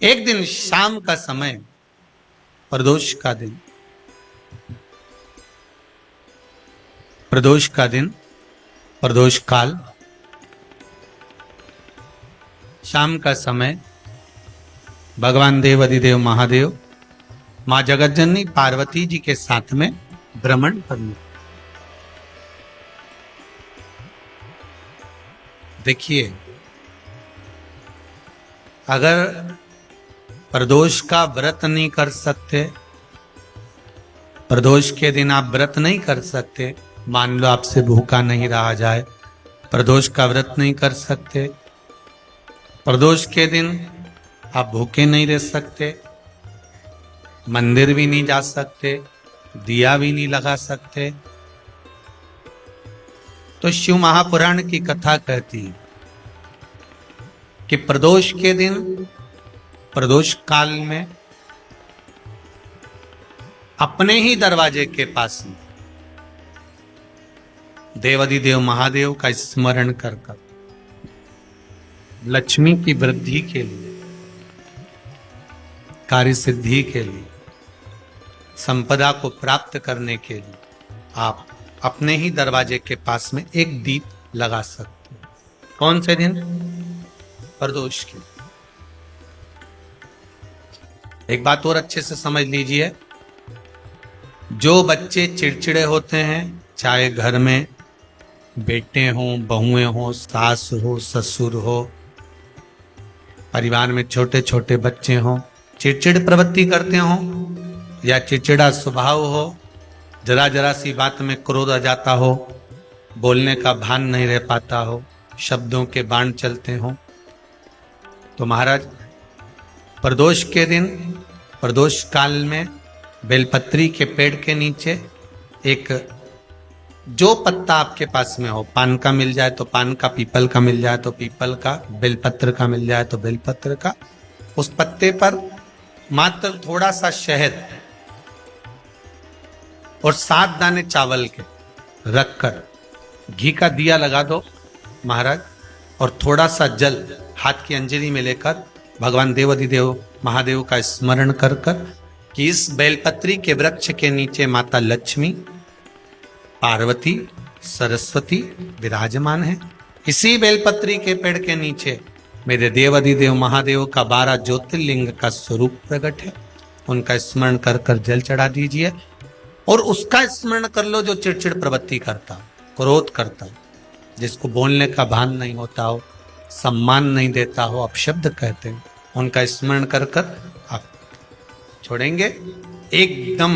एक दिन शाम का समय, प्रदोष का दिन, प्रदोष का दिन, प्रदोष काल, शाम का समय, भगवान देव अधिदेव महादेव मां जगतजननी पार्वती जी के साथ में भ्रमण करने। देखिए, अगर प्रदोष का व्रत नहीं कर सकते, प्रदोष के दिन आप व्रत नहीं कर सकते, मान लो आपसे भूखा नहीं रहा जाए, प्रदोष का व्रत नहीं कर सकते, प्रदोष के दिन आप भूखे नहीं रह सकते, मंदिर भी नहीं जा सकते, दिया भी नहीं लगा सकते, तो शिव महापुराण की कथा कहती है कि प्रदोष के दिन, प्रदोष काल में अपने ही दरवाजे के पास में देवाधिदेव महादेव का स्मरण कर कर लक्ष्मी की वृद्धि के लिए, कार्य सिद्धि के लिए, संपदा को प्राप्त करने के लिए आप अपने ही दरवाजे के पास में एक दीप लगा सकते हो। कौन से दिन? प्रदोष के। एक बात और अच्छे से समझ लीजिए, जो बच्चे चिड़चिड़े होते हैं, चाहे घर में बेटे हों, बहुएं हों, सास हो, ससुर हो, परिवार में छोटे छोटे बच्चे हों, चिड़चिड़ प्रवृत्ति करते हों या चिड़चिड़ा स्वभाव हो, जरा जरा सी बात में क्रोध आ जाता हो, बोलने का भान नहीं रह पाता हो, शब्दों के बाण चलते हों, तो महाराज प्रदोष के दिन, प्रदोष काल में बेलपत्री के पेड़ के नीचे एक, जो पत्ता आपके पास में हो, पान का मिल जाए तो पान का, पीपल का मिल जाए तो पीपल का, बेलपत्र का मिल जाए तो बेलपत्र का, उस पत्ते पर मात्र थोड़ा सा शहद और 7 दाने चावल के रखकर घी का दिया लगा दो महाराज, और थोड़ा सा जल हाथ की अंजलि में लेकर भगवान देवाधिदेव महादेव का स्मरण कर कर कि इस बेलपत्री के वृक्ष के नीचे माता लक्ष्मी, पार्वती, सरस्वती विराजमान है, इसी बेलपत्री के पेड़ के नीचे मेरे देवाधिदेव महादेव का 12 ज्योतिर्लिंग का स्वरूप प्रकट है, उनका स्मरण कर कर जल चढ़ा दीजिए और उसका स्मरण कर लो जो चिड़चिड़ प्रवृत्ति करता, क्रोध करता, जिसको बोलने का भान नहीं होता हो, सम्मान नहीं देता हो, अपशब्द कहते हैं, उनका स्मरण कर कर आप छोड़ेंगे। एकदम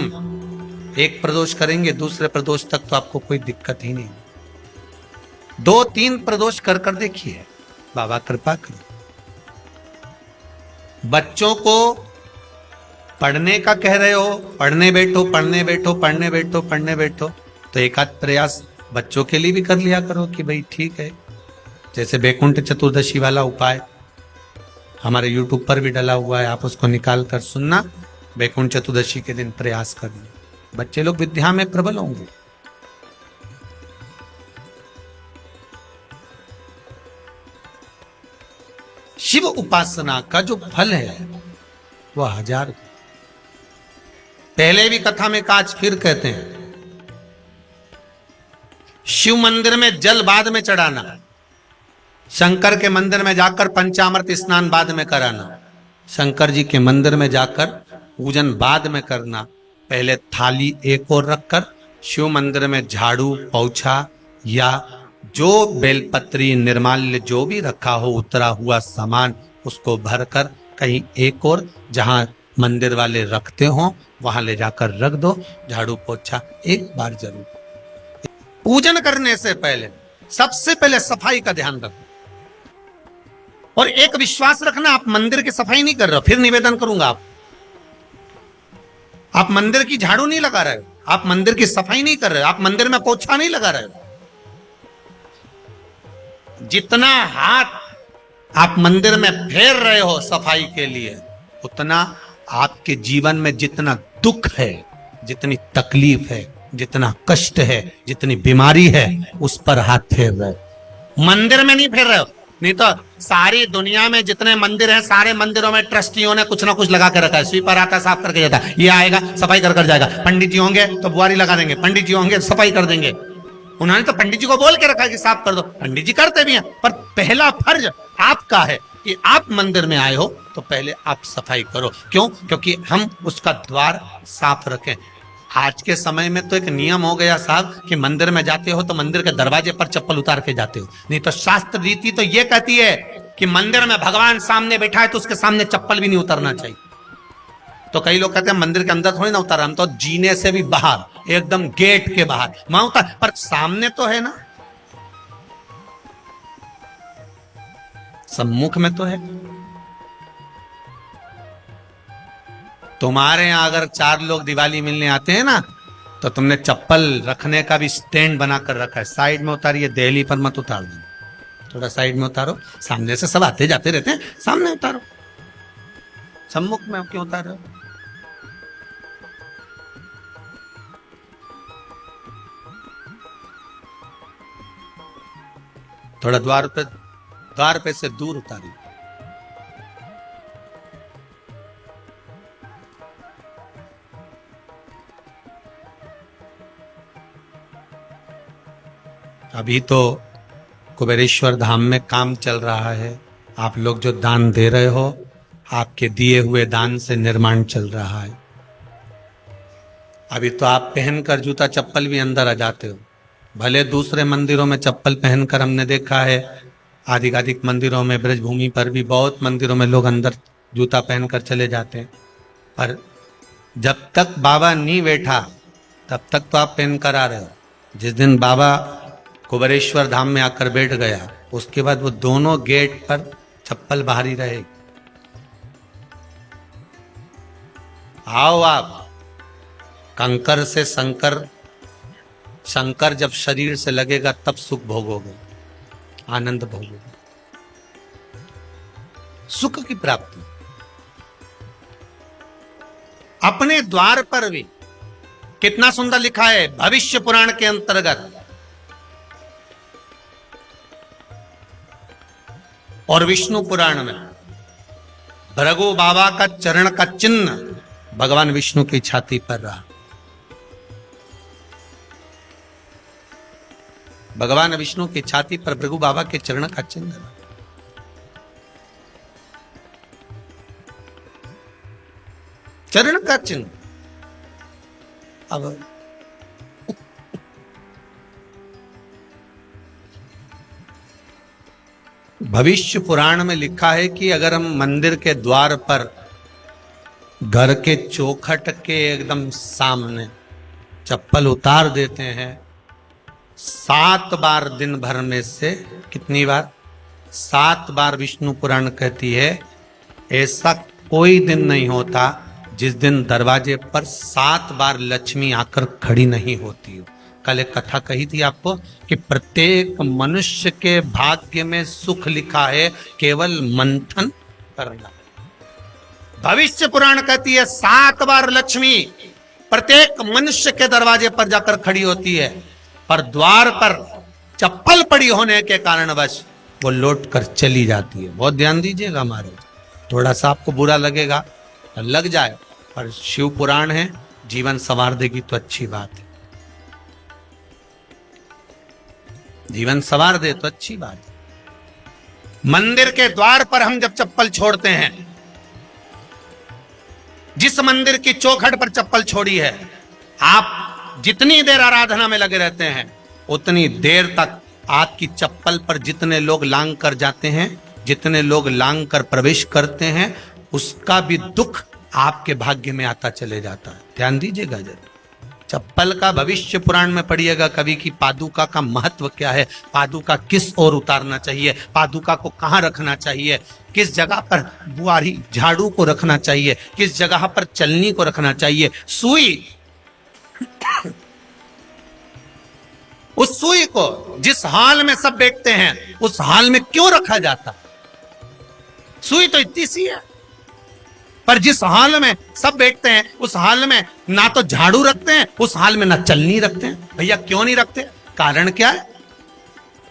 एक प्रदोष करेंगे, दूसरे प्रदोष तक तो आपको कोई दिक्कत ही नहीं। 2-3 प्रदोष कर कर देखिए, बाबा कृपा करें। बच्चों को पढ़ने का कह रहे हो, पढ़ने बैठो, पढ़ने बैठो, पढ़ने बैठो, पढ़ने बैठो, तो एक आध प्रयास बच्चों के लिए भी कर लिया करो कि भाई ठीक है। जैसे बैकुंठ चतुर्दशी वाला उपाय हमारे YouTube पर भी डला हुआ है, आप उसको निकाल कर सुनना, बैकुंठ चतुर्दशी के दिन प्रयास करना, बच्चे लोग विद्या में प्रबल होंगे। शिव उपासना का जो फल है वह 1000। पहले भी कथा में काज फिर कहते हैं, शिव मंदिर में जल बाद में चढ़ाना, शंकर के मंदिर में जाकर पंचामृत स्नान बाद में कराना, शंकर जी के मंदिर में जाकर पूजन बाद में करना, पहले थाली एक और रखकर शिव मंदिर में झाड़ू, पोछा या जो बेलपत्री, निर्माल्य जो भी रखा हो, उतरा हुआ सामान, उसको भरकर कहीं एक और जहां मंदिर वाले रखते हो वहां ले जाकर रख दो, झाड़ू पोछा एक बार जरूर। पूजन करने से पहले सबसे पहले सफाई का ध्यान रखो और एक विश्वास रखना, आप मंदिर की सफाई नहीं कर रहे हो, फिर निवेदन करूंगा, आप मंदिर की झाड़ू नहीं लगा रहे हो, आप मंदिर की सफाई नहीं कर रहे हो, आप मंदिर में पोछा नहीं लगा रहे हो। जितना हाथ आप मंदिर में फेर रहे हो सफाई के लिए, उतना आपके जीवन में जितना दुख है, जितनी तकलीफ है, जितना कष्ट है, जितनी बीमारी है, उस पर हाथ फेर रहे हो, मंदिर में नहीं फेर रहे हो। नहीं तो सारी दुनिया में जितने मंदिर हैं, सारे मंदिरों में ट्रस्टियों ने कुछ ना कुछ लगा के रखा है। स्वीपर आता है, साफ करके जाता है, ये आएगा सफाई कर जाएगा। पंडित जी होंगे तो बुआरी लगा देंगे, पंडित जी होंगे सफाई कर देंगे। उन्होंने तो पंडित जी को बोल के रखा कि साफ कर दो, पंडित जी करते भी हैं। पर पहला फर्ज आपका है कि आप मंदिर में आए हो तो पहले आप सफाई करो। क्यों? क्योंकि हम उसका द्वार साफ रखें। आज के समय में तो एक नियम हो गया साहब कि मंदिर में जाते हो तो मंदिर के दरवाजे पर चप्पल उतार के जाते हो, नहीं तो शास्त्र रीति तो ये कहती है कि मंदिर में भगवान सामने बैठा है तो उसके सामने चप्पल भी नहीं उतरना चाहिए। तो कई लोग कहते हैं मंदिर के अंदर थोड़ी ना उतार, हम तो जीने से भी बाहर, एकदम गेट के बाहर वहां उतार, पर सामने तो है ना, सम्मुख में तो है। तुम्हारे यहां अगर 4 लोग दिवाली मिलने आते हैं ना, तो तुमने चप्पल रखने का भी स्टैंड बनाकर रखा है, साइड में उतारिए, दहली पर मत उतार दो, थोड़ा साइड में उतारो। सामने से सब आते जाते रहते हैं, सामने उतारो, सम्मुख में क्यों उतार रहे हो? थोड़ा द्वार पे से दूर उतारिए। अभी तो कुबेरेश्वर धाम में काम चल रहा है। आप लोग जो दान दे रहे हो, आपके दिए हुए दान से निर्माण चल रहा है। अभी तो आप पहनकर जूता चप्पल भी अंदर आ जाते हो। भले दूसरे मंदिरों में चप्पल पहनकर हमने देखा है, आधिकाधिक मंदिरों में, ब्रजभूमि पर भी बहुत मंदिरों में लोग अंदर जूता पहनकर चले जाते हैं, पर जब तक बाबा नहीं बैठा तब तक तो आप पहनकर आ रहे हो। जिस दिन बाबा कुबेरेश्वर धाम में आकर बैठ गया, उसके बाद वो दोनों गेट पर चप्पल बाहर ही रहेगी। आओ आप, कंकर से शंकर जब शरीर से लगेगा तब सुख भोगोगे, आनंद भोगोगे, सुख की प्राप्ति। अपने द्वार पर भी कितना सुंदर लिखा है भविष्य पुराण के अंतर्गत, और विष्णु पुराण में भृगु बाबा का चरण का चिन्ह भगवान विष्णु की छाती पर रहा। भगवान विष्णु की छाती पर भृगु बाबा के चरण का चिन्ह रहा। चरण का चिन्ह। अब भविष्य पुराण में लिखा है कि अगर हम मंदिर के द्वार पर, घर के चौखट के एकदम सामने चप्पल उतार देते हैं, 7 बार दिन भर में से, कितनी बार? 7 बार विष्णु पुराण कहती है ऐसा कोई दिन नहीं होता जिस दिन दरवाजे पर 7 बार लक्ष्मी आकर खड़ी नहीं होती हो। कल एक कथा कही थी आपको कि प्रत्येक मनुष्य के भाग्य में सुख लिखा है, केवल मंथन करना। भविष्य पुराण कहती है 7 बार लक्ष्मी प्रत्येक मनुष्य के दरवाजे पर जाकर खड़ी होती है, पर द्वार पर चप्पल पड़ी होने के कारणवश वो लौट कर चली जाती है। बहुत ध्यान दीजिएगा महाराज, थोड़ा सा आपको बुरा लगेगा, लग जाए, पर शिव पुराण है, जीवन संवार देगी तो अच्छी बात है, जीवन संवार दे तो अच्छी बात है। मंदिर के द्वार पर हम जब चप्पल छोड़ते हैं, जिस मंदिर की चौखट पर चप्पल छोड़ी है, आप जितनी देर आराधना में लगे रहते हैं उतनी देर तक आपकी चप्पल पर जितने लोग लांग कर जाते हैं, जितने लोग लांग कर प्रवेश करते हैं, उसका भी दुख आपके भाग्य में आता चले जाता है। ध्यान दीजिएगा जरूर। चप्पल का भविष्य पुराण में पढ़िएगा कभी कि पादुका का महत्व क्या है, पादुका किस ओर उतारना चाहिए, पादुका को कहां रखना चाहिए, किस जगह पर बुआरी झाड़ू को रखना चाहिए, किस जगह पर चलनी को रखना चाहिए, सुई, उस सुई को जिस हाल में सब बैठते हैं उस हाल में क्यों रखा जाता? सुई तो इतनी सी है, पर जिस हाल में सब बैठते हैं उस हाल में ना तो झाड़ू रखते हैं, उस हाल में ना चलनी रखते हैं। भैया क्यों नहीं रखते? कारण क्या है?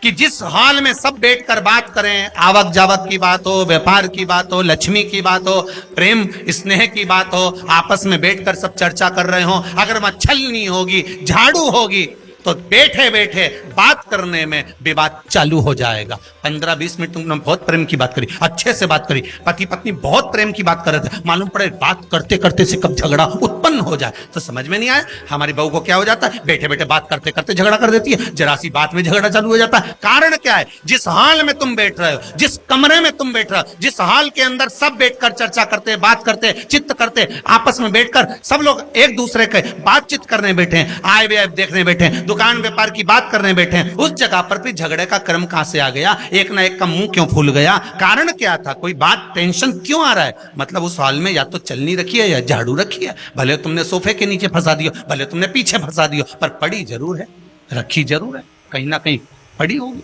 कि जिस हॉल में सब बैठकर बात करें, आवक जावक की बात हो, व्यापार की बात हो, लक्ष्मी की बात हो, प्रेम स्नेह की बात हो, आपस में बैठकर सब चर्चा कर रहे हो, अगर वहां छलनी होगी, झाड़ू होगी, तो बैठे बैठे बात करने में विवाद चालू हो जाएगा। 15-20 मिनट तुमने बहुत प्रेम की बात करी, अच्छे से बात करी, पति पत्नी बहुत प्रेम की बात कर रहे थे, मालूम पड़े बात करते करते से कब झगड़ा उत्पन्न हो जाए तो समझ में नहीं आया। हमारी बहू को क्या हो जाता है, बैठे बैठे बात करते करते झगड़ा कर देती है, जरा सी बात में झगड़ा चालू हो जाता है। कारण क्या है, जिस हॉल में तुम बैठ रहे हो, जिस कमरे में तुम बैठ रहे हो, जिस हॉल के अंदर सब बैठकर चर्चा करते, बात करते, चित्त करते, आपस में बैठकर सब लोग एक दूसरे के बातचीत करने बैठे हैं, आए व्यय देखने बैठे हैं, दुकान व्यापार की बात करने बैठे हैं, उस जगह पर भी झगड़े का क्रम कहां से आ गया, एक ना एक का मुंह क्यों फूल गया, कारण क्या था, कोई बात टेंशन क्यों आ रहा है, मतलब उस हॉल में या तो चलनी रखी है या झाड़ू रखी है, भले तुमने सोफे के नीचे फंसा दियो, भले तुमने पीछे फंसा दियो, पर पड़ी जरूर है, रखी जरूर है, कहीं ना कहीं पड़ी होगी।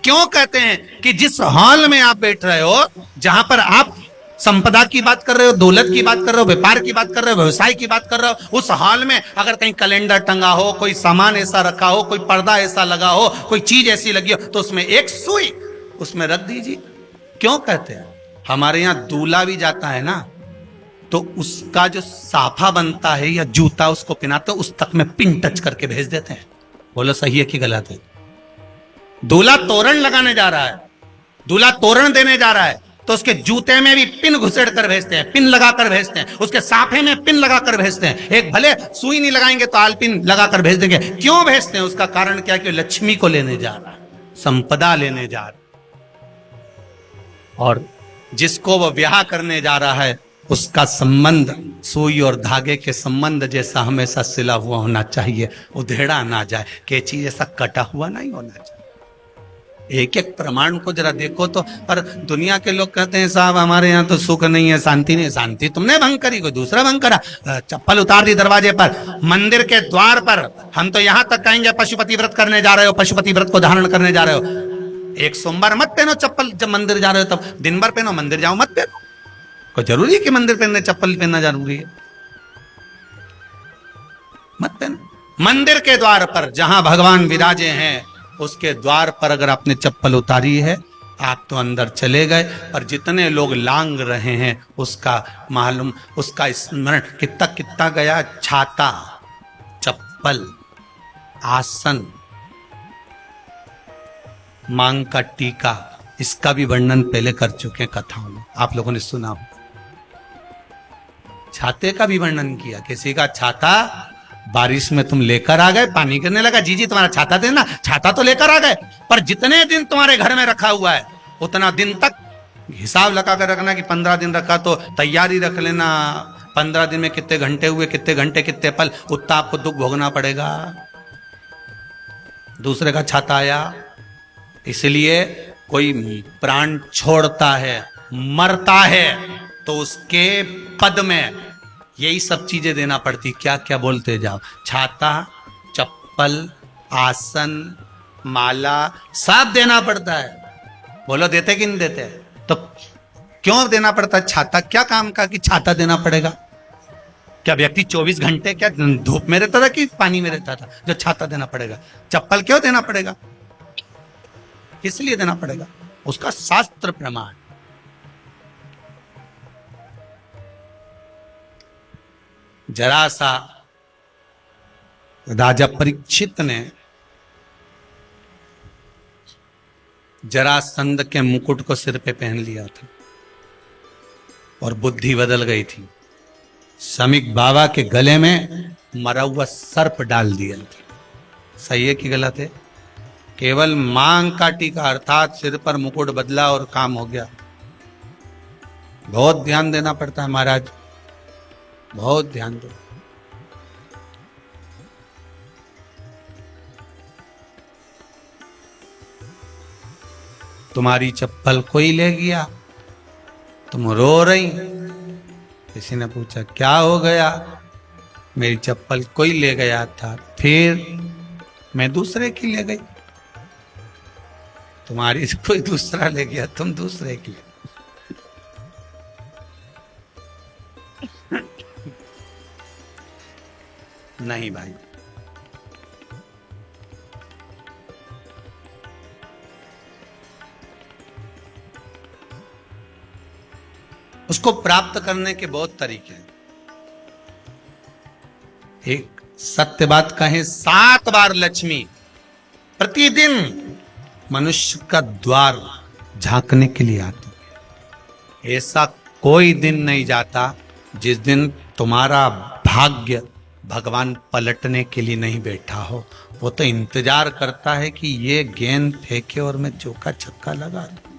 क्यों कहते हैं कि जिस हॉल में आप बैठ रहे हो, जहां पर आप संपदा की बात कर रहे हो, दौलत की बात कर रहे हो, व्यापार की बात कर रहे हो, व्यवसाय की बात कर रहे हो, उस हॉल में अगर कहीं कैलेंडर टंगा हो, कोई सामान ऐसा रखा हो, कोई पर्दा ऐसा लगा हो, कोई चीज ऐसी लगी हो, तो उसमें एक सुई उसमें रख दीजिए। क्यों कहते हैं, हमारे यहां दूल्हा भी जाता है ना, तो उसका जो साफा बनता है या जूता उसको पहनाते, उस तक में पिन टच करके भेज देते हैं। बोलो सही है कि गलत है? दूल्हा तोरण लगाने जा रहा है, दूल्हा तोरण देने जा रहा है, तो उसके जूते में भी पिन घुसेड़ कर भेजते हैं, पिन लगाकर भेजते हैं, उसके साफे में पिन लगाकर भेजते हैं। एक भले सुई नहीं लगाएंगे तो आल पिन लगाकर भेज देंगे। क्यों भेजते हैं, उसका कारण क्या, कि लक्ष्मी को लेने जा रहा है, संपदा लेने जा रहा है, और जिसको वो ब्याह करने जा रहा है उसका संबंध सुई और धागे के संबंध जैसा हमेशा सिला हुआ होना चाहिए, उधेड़ा ना जाए, कैची जैसा कटा हुआ नहीं होना चाहिए। एक एक प्रमाण को जरा देखो तो। पर दुनिया के लोग कहते हैं साहब हमारे यहाँ तो सुख नहीं है, शांति नहीं। शांति तुमने भंग करी, कोई दूसरा भंग करा। चप्पल उतार दी दरवाजे पर, मंदिर के द्वार पर। हम तो यहाँ तक कहेंगे पशुपति व्रत करने जा रहे हो, पशुपति व्रत को धारण करने जा रहे हो, एक सोमवार मत पहनो चप्पल, जब मंदिर जा रहे हो तब दिन भर पहनो, मंदिर जाओ मत पहनो। कोई जरूरी है कि मंदिर पहनने चप्पल पहनना जरूरी है? मत पहनो। मंदिर के द्वार पर जहां भगवान विराजे हैं उसके द्वार पर अगर आपने चप्पल उतारी है, आप तो अंदर चले गए। पर जितने लोग लांग रहे हैं उसका मालूम, उसका स्मरण कितना कितना गया। छाता, चप्पल, आसन, मांग का टीका, इसका भी वर्णन पहले कर चुके हैं कथाओं में, आप लोगों ने सुना हो। छाते का भी वर्णन किया, किसी का छाता बारिश में तुम लेकर आ गए, पानी गिरने लगा, जी जी तुम्हारा छाता देना, छाता तो लेकर आ गए, पर जितने दिन तुम्हारे घर में रखा हुआ है उतना दिन तक हिसाब लगा कर रखना कि 15 दिन रखा तो तैयारी रख लेना, 15 दिन में कितने घंटे हुए, कितने घंटे कितने पल, उतना आपको दुख भोगना पड़ेगा। दूसरे का छाता आया, इसलिए कोई प्राण छोड़ता है, मरता है, तो उसके पद में यही सब चीजें देना पड़ती। क्या क्या बोलते जाओ, छाता, चप्पल, आसन, माला, सब देना पड़ता है। बोलो देते कि नहीं देते? तो क्यों देना पड़ता है छाता? क्या काम का कि छाता देना पड़ेगा? क्या व्यक्ति 24 घंटे क्या धूप में रहता था कि पानी में रहता था जो छाता देना पड़ेगा? चप्पल क्यों देना पड़ेगा, किस लिए देना पड़ेगा? उसका शास्त्र प्रमाण। जरा सा राजा परीक्षित ने जरासंध के मुकुट को सिर पे पहन लिया था और बुद्धि बदल गई थी। समीक बाबा के गले में मरा हुआ सर्प डाल दिया था। सही है कि गलत है? केवल मांग का टीका अर्थात सिर पर मुकुट बदला और काम हो गया। बहुत ध्यान देना पड़ता है महाराज, बहुत ध्यान दो। तुम्हारी चप्पल कोई ले गया, तुम रो रही, किसी ने पूछा क्या हो गया? मेरी चप्पल कोई ले गया था, फिर मैं दूसरे की ले गई। तुम्हारी कोई दूसरा ले गया, तुम दूसरे की ले। नहीं भाई, उसको प्राप्त करने के बहुत तरीके हैं। एक सत्य बात कहें, 7 बार लक्ष्मी प्रतिदिन मनुष्य का द्वार झांकने के लिए आती है। ऐसा कोई दिन नहीं जाता जिस दिन तुम्हारा भाग्य भगवान पलटने के लिए नहीं बैठा हो। वो तो इंतजार करता है कि ये गेंद फेंके और मैं चौका छक्का लगा दूं।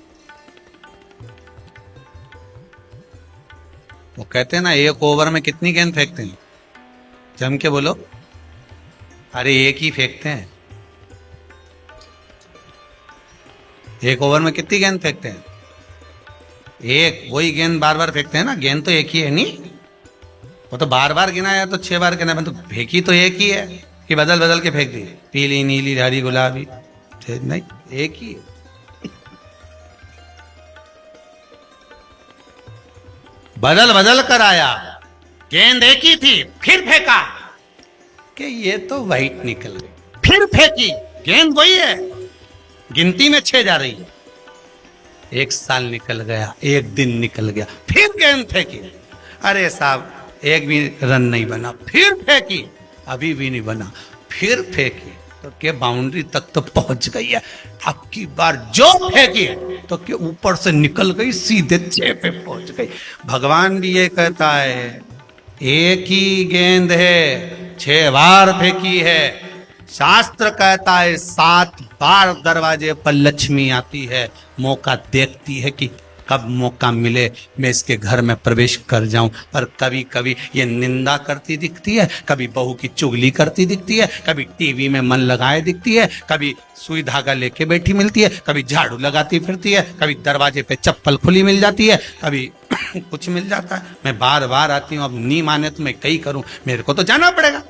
वो कहते हैं ना, एक ओवर में कितनी गेंद फेंकते हैं? जम के बोलो। अरे एक ही फेंकते हैं। एक ओवर में कितनी गेंद फेंकते हैं? एक। वही गेंद बार बार फेंकते हैं ना, गेंद तो एक ही है नहीं। वो तो बार बार गिना या तो 6 बार गिना, तो फेंकी तो एक ही है कि बदल बदल के फेंक दी, पीली नीली हरी गुलाबी? नहीं, एक ही है। बदल बदल कर आया, गेंद एक ही थी, फिर फेंका कि ये तो वाइट निकल गई, फिर फेंकी, गेंद वही है, गिनती में 6 जा रही है। 1 साल निकल गया, 1 दिन निकल गया, फिर गेंद फेंकी। अरे साहब, एक भी रन नहीं बना, फिर फेंकी, अभी भी नहीं बना, फिर फेंकी तो के बाउंड्री तक तो पहुंच गई है। अब की बार जो फेंकी तो के ऊपर से निकल गई, सीधे 6 पे पहुंच गई। भगवान भी ये कहता है, एक ही गेंद है, 6 बार फेंकी है। शास्त्र कहता है 7 बार दरवाजे पर लक्ष्मी आती है, मौका देखती है कि कब मौका मिले मैं इसके घर में प्रवेश कर जाऊं। पर कभी कभी ये निंदा करती दिखती है, कभी बहू की चुगली करती दिखती है, कभी टीवी में मन लगाए दिखती है, कभी सुई धागा लेके बैठी मिलती है, कभी झाड़ू लगाती फिरती है, कभी दरवाजे पे चप्पल खुली मिल जाती है, कभी कुछ मिल जाता है। मैं बार बार आती हूँ, अब नहीं माने तो मैं कई करूं, मेरे को तो जाना पड़ेगा।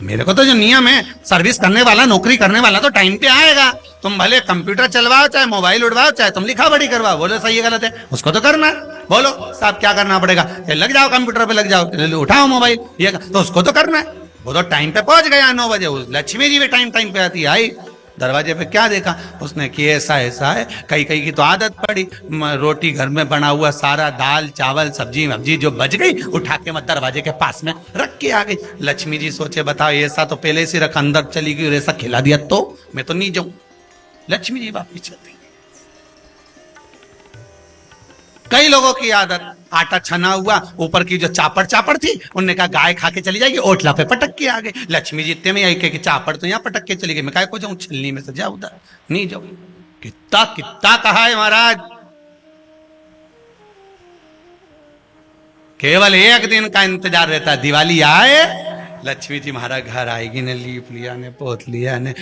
मेरे को तो जो नियम है, सर्विस करने वाला, नौकरी करने वाला तो टाइम पे आएगा। तुम भले कंप्यूटर चलवाओ, चाहे मोबाइल उड़वाओ, चाहे तुम लिखा पढ़ी करवाओ, बोलो सही है गलत है, उसको तो करना है। बोलो साहब क्या करना पड़ेगा, लग जाओ कंप्यूटर पे, लग जाओ, उठाओ मोबाइल, ये तो उसको तो करना है। वो तो टाइम पे पहुंच गया 9 बजे। लक्ष्मी जी भी टाइम पे आती है। आई दरवाजे पे क्या देखा उसने कि ऐसा ऐसा है। कई कई की तो आदत पड़ी, रोटी घर में बना हुआ सारा दाल चावल सब्जी वब्जी जो बच गई, उठा के मैं दरवाजे के पास में रख के आ गई। लक्ष्मी जी सोचे बताओ, ऐसा तो पहले से रख, अंदर चली गई और ऐसा खिला दिया तो मैं तो नहीं जाऊं। लक्ष्मी जी वापिस चलती। कई लोगों की आदत, आटा छना हुआ, ऊपर की जो चापड़ थी, उनने कहा गाय खा के चली जाएगी, ओटला पे पटक के आ गए। लक्ष्मी जी इतने में आई कि चापड़ तो यहाँ पटक के चली गई, मैं काय को जाऊं, छिलनी में से जा उधर, नहीं जाऊं। कितना कितना कहा है महाराज, केवल 1 दिन का इंतजार रहता है, दिवाली आए लक्ष्मी जी हमारा घर आएगी ने, लीप लिया ने, पोत लिया ने,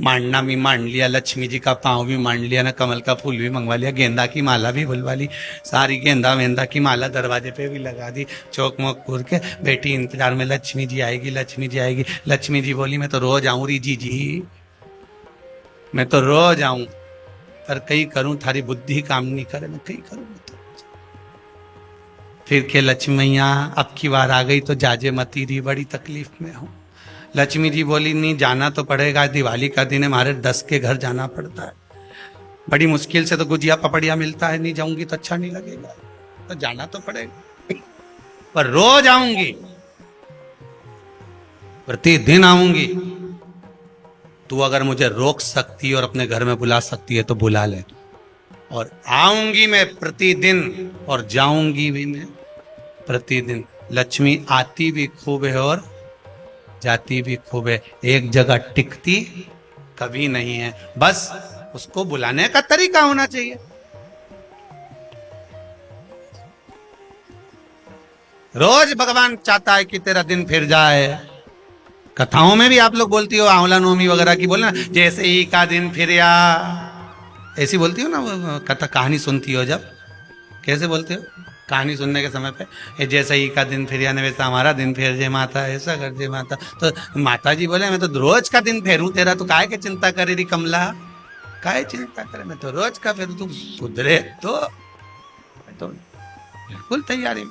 मांडना भी मांड लिया, लक्ष्मी जी का पाँव भी मांड लिया ना, कमल का फूल भी मंगवा लिया, गेंदा की माला भी बुलवा ली, सारी गेंदा वेंदा की माला दरवाजे पे भी लगा दी, चौक मोक पूर के बेटी इंतजार में, लक्ष्मी जी आएगी, लक्ष्मी जी आएगी। लक्ष्मी जी बोली मैं तो रोज आऊं री जी, मैं तो रोज आऊं, पर कई करूं थारी बुद्धि काम नहीं करे, मैं कई करूं। फिर के लक्ष्मी मैया अब की बार आ गई तो जाजे मती रही, बड़ी तकलीफ में हूं। लक्ष्मी जी बोली नहीं जाना तो पड़ेगा, दिवाली का दिन है, हमारे 10 के घर जाना पड़ता है, बड़ी मुश्किल से तो गुजिया पपड़िया मिलता है, नहीं जाऊंगी तो अच्छा नहीं लगेगा, तो जाना तो पड़ेगा, पर रोज आऊंगी, प्रतिदिन आऊंगी। तू अगर मुझे रोक सकती है और अपने घर में बुला सकती है तो बुला ले, और आऊंगी मैं प्रतिदिन और जाऊंगी भी मैं प्रतिदिन। लक्ष्मी आती भी खूब है और जाती भी खूब है, एक जगह टिकती कभी नहीं है, बस उसको बुलाने का तरीका होना चाहिए। रोज भगवान चाहता है कि तेरा दिन फिर जाए। कथाओं में भी आप लोग बोलती हो, आंवला नवमी वगैरह की बोलना, जैसे ही का दिन फिर या, ऐसी बोलती हो ना कथा, कहानी सुनती हो जब, कैसे बोलते हो कहानी सुनने के समय पे, जैसे ही का दिन फिर यानी वैसा हमारा दिन फेर जे माता, ऐसा कर जे माता। तो माता जी बोले मैं तो रोज का दिन फेरूं तेरा, तो काहे के चिंता करे री कमला, काहे चिंता करे, मैं तो रोज का फेरू, तू सुधरे तो बिल्कुल तैयारी में।